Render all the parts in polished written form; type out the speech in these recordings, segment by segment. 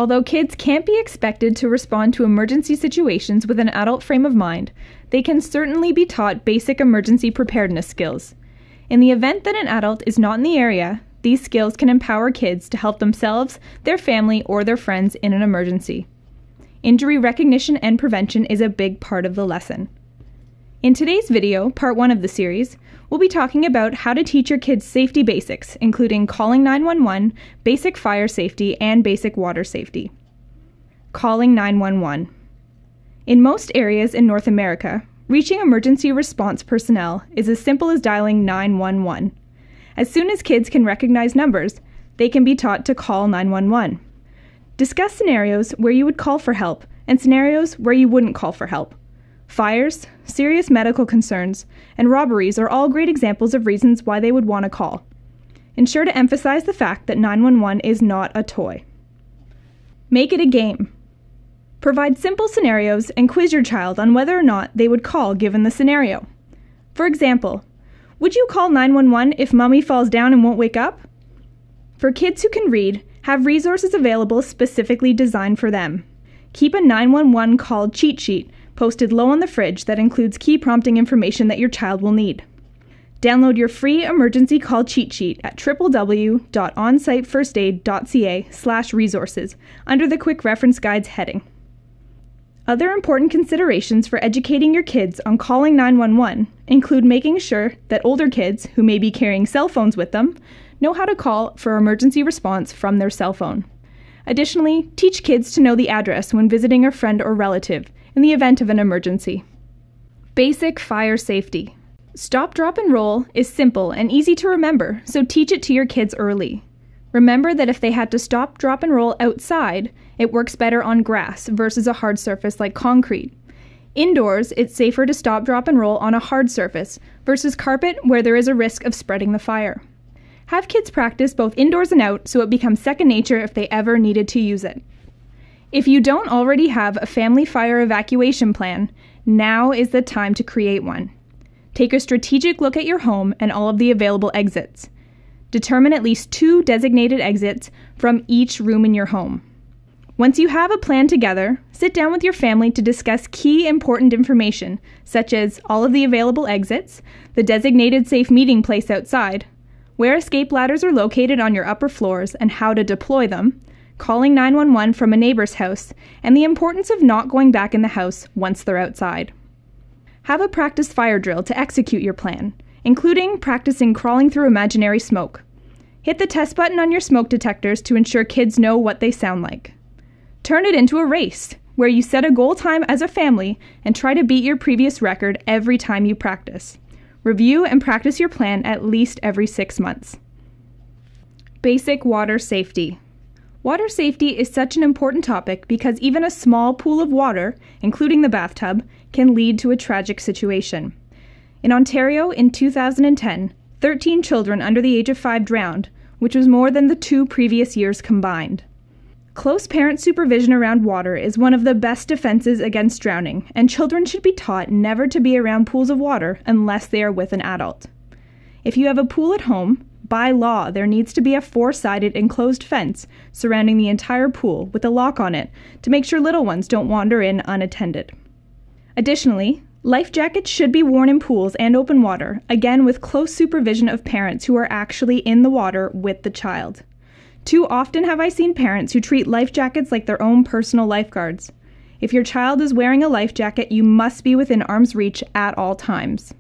Although kids can't be expected to respond to emergency situations with an adult frame of mind, they can certainly be taught basic emergency preparedness skills. In the event that an adult is not in the area, these skills can empower kids to help themselves, their family, or their friends in an emergency. Injury recognition and prevention is a big part of the lesson. In today's video, part 1 of the series, we'll be talking about how to teach your kids safety basics, including calling 911, basic fire safety, and basic water safety. Calling 911. In most areas in North America, reaching emergency response personnel is as simple as dialing 911. As soon as kids can recognize numbers, they can be taught to call 911. Discuss scenarios where you would call for help and scenarios where you wouldn't call for help. Fires, serious medical concerns, and robberies are all great examples of reasons why they would want to call. Ensure to emphasize the fact that 911 is not a toy. Make it a game. Provide simple scenarios and quiz your child on whether or not they would call given the scenario. For example, would you call 911 if mommy falls down and won't wake up? For kids who can read, have resources available specifically designed for them. Keep a 911 call cheat sheet posted low on the fridge that includes key prompting information that your child will need. Download your free emergency call cheat sheet at www.onsitefirstaid.ca/resources under the Quick Reference Guides heading. Other important considerations for educating your kids on calling 911 include making sure that older kids, who may be carrying cell phones with them, know how to call for emergency response from their cell phone. Additionally, teach kids to know the address when visiting a friend or relative in the event of an emergency. Basic fire safety. Stop, drop, and roll is simple and easy to remember, so teach it to your kids early. Remember that if they had to stop, drop, and roll outside, it works better on grass versus a hard surface like concrete. Indoors, it's safer to stop, drop, and roll on a hard surface versus carpet where there is a risk of spreading the fire. Have kids practice both indoors and out so it becomes second nature if they ever needed to use it. If you don't already have a family fire evacuation plan, now is the time to create one. Take a strategic look at your home and all of the available exits. Determine at least 2 designated exits from each room in your home. Once you have a plan together, sit down with your family to discuss key important information, such as all of the available exits, the designated safe meeting place outside, where escape ladders are located on your upper floors and how to deploy them, calling 911 from a neighbor's house, and the importance of not going back in the house once they're outside. Have a practice fire drill to execute your plan, including practicing crawling through imaginary smoke. Hit the test button on your smoke detectors to ensure kids know what they sound like. Turn it into a race, where you set a goal time as a family and try to beat your previous record every time you practice. Review and practice your plan at least every 6 months. Basic water safety. Water safety is such an important topic because even a small pool of water, including the bathtub, can lead to a tragic situation. In Ontario, in 2010, 13 children under the age of 5 drowned, which was more than the 2 previous years combined. Close parent supervision around water is one of the best defenses against drowning, and children should be taught never to be around pools of water unless they are with an adult. If you have a pool at home, by law, there needs to be a 4-sided enclosed fence surrounding the entire pool with a lock on it to make sure little ones don't wander in unattended. Additionally, life jackets should be worn in pools and open water, again with close supervision of parents who are actually in the water with the child. Too often have I seen parents who treat life jackets like their own personal lifeguards. If your child is wearing a life jacket, you must be within arm's reach at all times.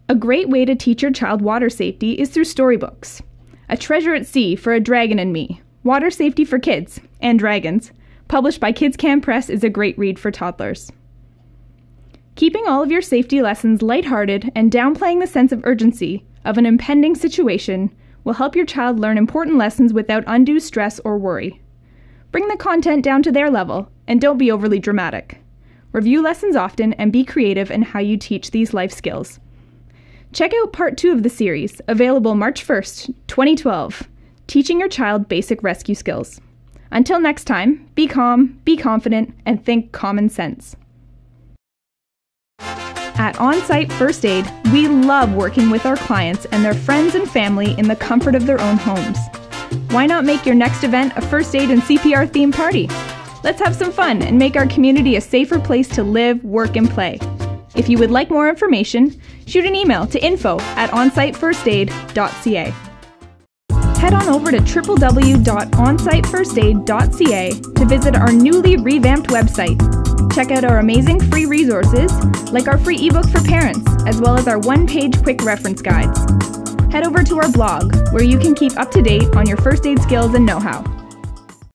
A great way to teach your child water safety is through storybooks. A Treasure at Sea for a Dragon and Me, Water Safety for Kids and Dragons, published by Kids Can Press, is a great read for toddlers. Keeping all of your safety lessons lighthearted and downplaying the sense of urgency of an impending situation will help your child learn important lessons without undue stress or worry. Bring the content down to their level and don't be overly dramatic. Review lessons often and be creative in how you teach these life skills. Check out part 2 of the series, available March 1st, 2012, Teaching Your Child Basic Rescue Skills. Until next time, be calm, be confident, and think common sense. At On-Site First Aid, we love working with our clients and their friends and family in the comfort of their own homes. Why not make your next event a first aid and CPR themed party? Let's have some fun and make our community a safer place to live, work, and play. If you would like more information, shoot an email to info@onsitefirstaid.ca. Head on over to www.onsitefirstaid.ca to visit our newly revamped website. Check out our amazing free resources, like our free ebook for parents, as well as our one-page quick reference guides. Head over to our blog, where you can keep up to date on your first aid skills and know-how.